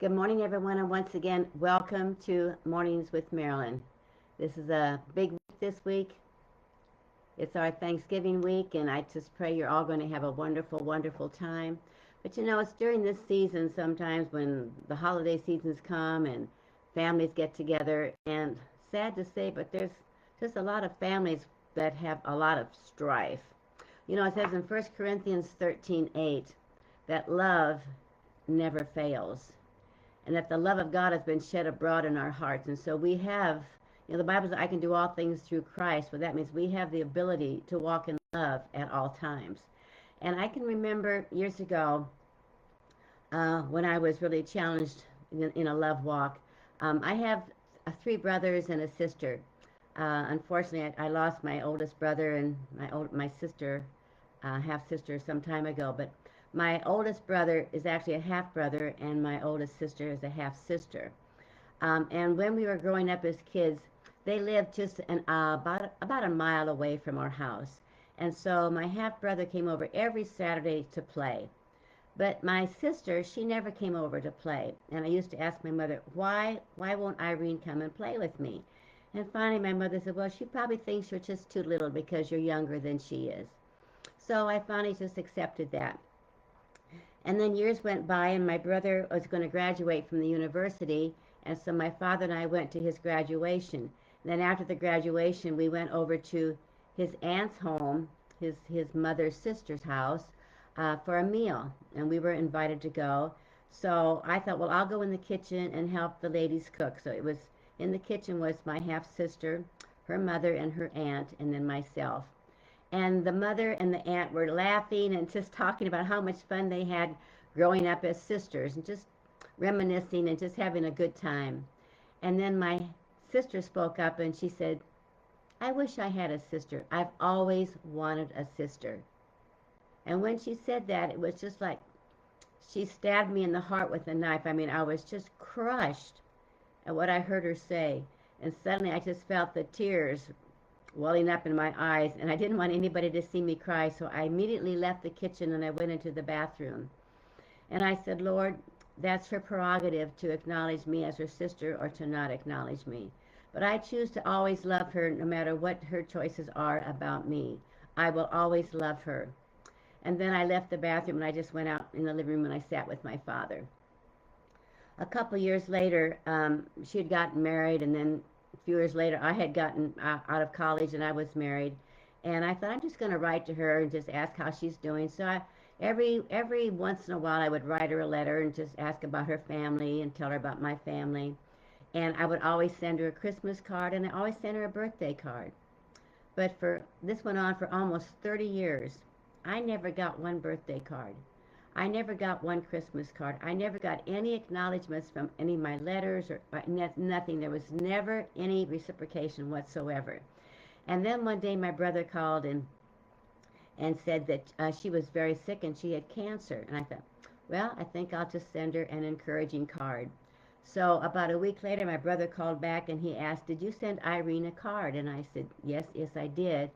Good morning, everyone, and once again, welcome to Mornings with Marilyn. This is a big week this week. It's our Thanksgiving week, and I just pray you're all going to have a wonderful, wonderful time. But it's during this season sometimes when the holiday seasons come and families get together, and sad to say, but there's just a lot of families that have a lot of strife. It says in 1 Corinthians 13:8 that love never fails and that the love of God has been shed abroad in our hearts. And so we have, the Bible says, I can do all things through Christ, but that means we have the ability to walk in love at all times. And I can remember years ago when I was really challenged in a love walk. I have three brothers and a sister. Unfortunately, I lost my oldest brother and my sister, half sister, some time ago. But my oldest brother is actually a half brother, and my oldest sister is a half sister. And when we were growing up as kids, they lived just about a mile away from our house. And so my half brother came over every Saturday to play. But my sister, she never came over to play. And I used to ask my mother, why won't Irene come and play with me? And finally my mother said, well, she probably thinks you're just too little because you're younger than she is. So I finally just accepted that. And then years went by, and my brother was going to graduate from the university, and so my father and I went to his graduation. And then after the graduation, we went over to his aunt's home, his mother's sister's house, for a meal, and we were invited to go. So I thought, well, I'll go in the kitchen and help the ladies cook. So it was in the kitchen was my half sister, her mother, and her aunt, and then myself. And the mother and the aunt were laughing and just talking about how much fun they had growing up as sisters and just reminiscing and just having a good time. And then my sister spoke up and she said, I wish I had a sister. I've always wanted a sister. And when she said that, it was just like she stabbed me in the heart with a knife. I mean, I was just crushed at what I heard her say. And suddenly I just felt the tears welling up in my eyes, and I didn't want anybody to see me cry, so I immediately left the kitchen and I went into the bathroom. And I said, Lord, that's her prerogative to acknowledge me as her sister or to not acknowledge me. But I choose to always love her no matter what her choices are about me. I will always love her. And then I left the bathroom and I just went out in the living room and I sat with my father. A couple years later, she had gotten married, and then a few years later, I had gotten out of college and I was married. And I thought I'm just going to write to her and just ask how she's doing. So every once in a while, I would write her a letter and just ask about her family and tell her about my family. And I would always send her a Christmas card, and I always sent her a birthday card. But for this went on for almost 30 years. I never got one birthday card. I never got one Christmas card. I never got any acknowledgments from any of my letters or nothing. There was never any reciprocation whatsoever. And then one day my brother called and said that she was very sick and she had cancer. And I thought, well, I think I'll just send her an encouraging card. So about a week later, my brother called back and he asked, did you send Irene a card? And I said, yes, I did.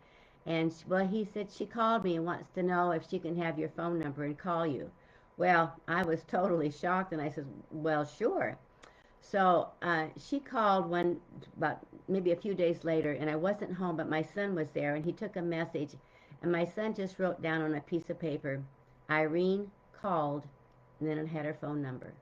And well, he said she called me and wants to know if she can have your phone number and call you. Well, I was totally shocked, and I said, well, sure. So she called about maybe a few days later, and I wasn't home, but my son was there, and he took a message, and my son just wrote down on a piece of paper, Irene called, and then it had her phone number.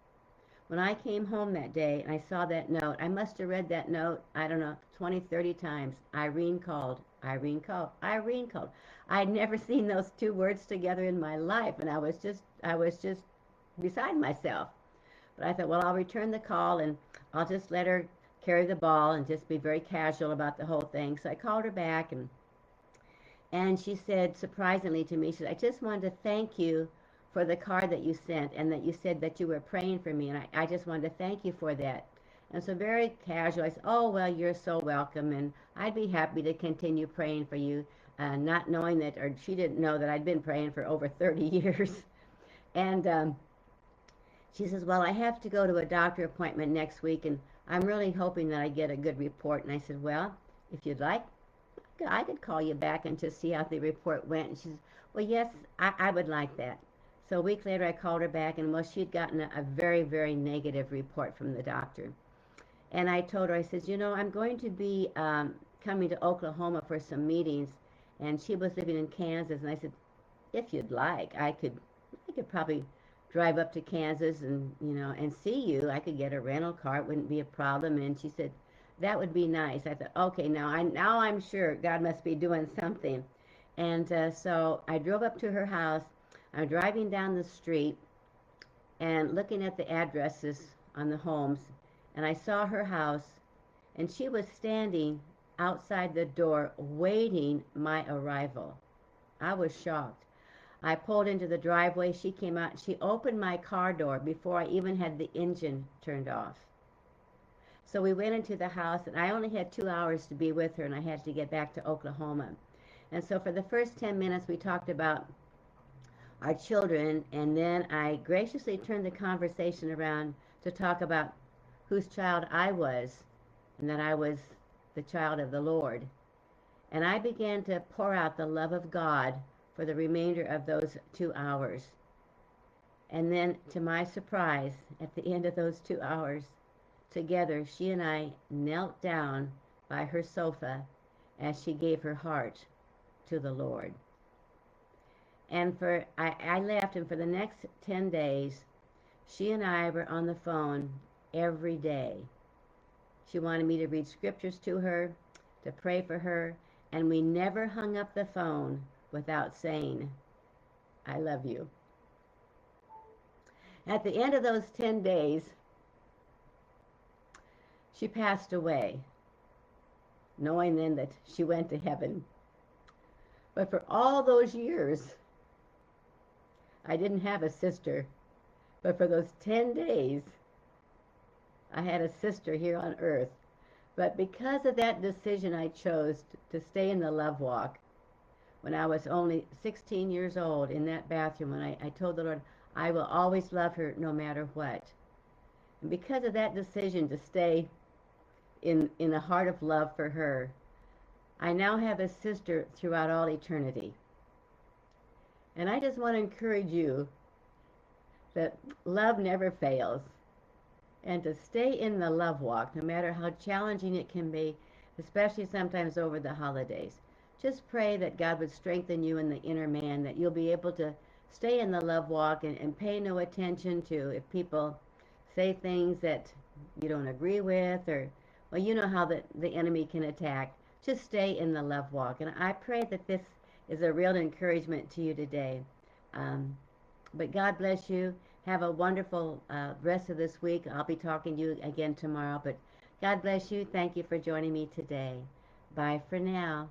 When I came home that day and I saw that note, I must have read that note, I don't know, 20, 30 times. Irene called, Irene called, Irene called. I'd never seen those two words together in my life, and I was just beside myself. But I thought, well, I'll return the call and I'll just let her carry the ball and just be very casual about the whole thing. So I called her back, and she said, surprisingly to me, she said, I just wanted to thank you for the card that you sent and that you said that you were praying for me. And I just wanted to thank you for that. And so very casual, I said, oh, well, you're so welcome. And I'd be happy to continue praying for you, not knowing that, or she didn't know that I'd been praying for over 30 years. And she says, well, I have to go to a doctor appointment next week, and I'm really hoping that I get a good report. And I said, well, if you'd like, I could call you back and just see how the report went. And she says, well, yes, I would like that. So a week later, I called her back, and well, she'd gotten a very, very negative report from the doctor. And I told her, I said, I'm going to be coming to Oklahoma for some meetings. And she was living in Kansas, and I said, if you'd like, I could probably drive up to Kansas and see you. I could get a rental car; it wouldn't be a problem. And she said, that would be nice. I thought, okay, now I'm sure God must be doing something. And so I drove up to her house. I'm driving down the street and looking at the addresses on the homes, and I saw her house, and she was standing outside the door waiting my arrival. I was shocked. I pulled into the driveway. She came out. She opened my car door before I even had the engine turned off. So we went into the house, and I only had 2 hours to be with her, and I had to get back to Oklahoma. And so for the first 10 minutes, we talked about our children, and then I graciously turned the conversation around to talk about whose child I was, and that I was the child of the Lord. And I began to pour out the love of God for the remainder of those 2 hours. And then, to my surprise, at the end of those 2 hours, together, she and I knelt down by her sofa as she gave her heart to the Lord. And I left, and for the next 10 days, she and I were on the phone every day. She wanted me to read scriptures to her, to pray for her, and we never hung up the phone without saying, I love you. At the end of those 10 days, she passed away, knowing then that she went to heaven. But for all those years, I didn't have a sister. But for those 10 days, I had a sister here on earth. But because of that decision I chose to stay in the love walk, when I was only 16 years old in that bathroom, when I told the Lord, I will always love her no matter what. And because of that decision to stay in a heart of love for her, I now have a sister throughout all eternity. And I just want to encourage you that love never fails, and to stay in the love walk, no matter how challenging it can be, especially sometimes over the holidays. Just pray that God would strengthen you in the inner man, that you'll be able to stay in the love walk and pay no attention to if people say things that you don't agree with, or, well, you know how the enemy can attack. Just stay in the love walk. And I pray that this is a real encouragement to you today. Um, but God bless you. Have a wonderful rest of this week. I'll be talking to you again tomorrow. But God bless you. Thank you for joining me today. Bye for now.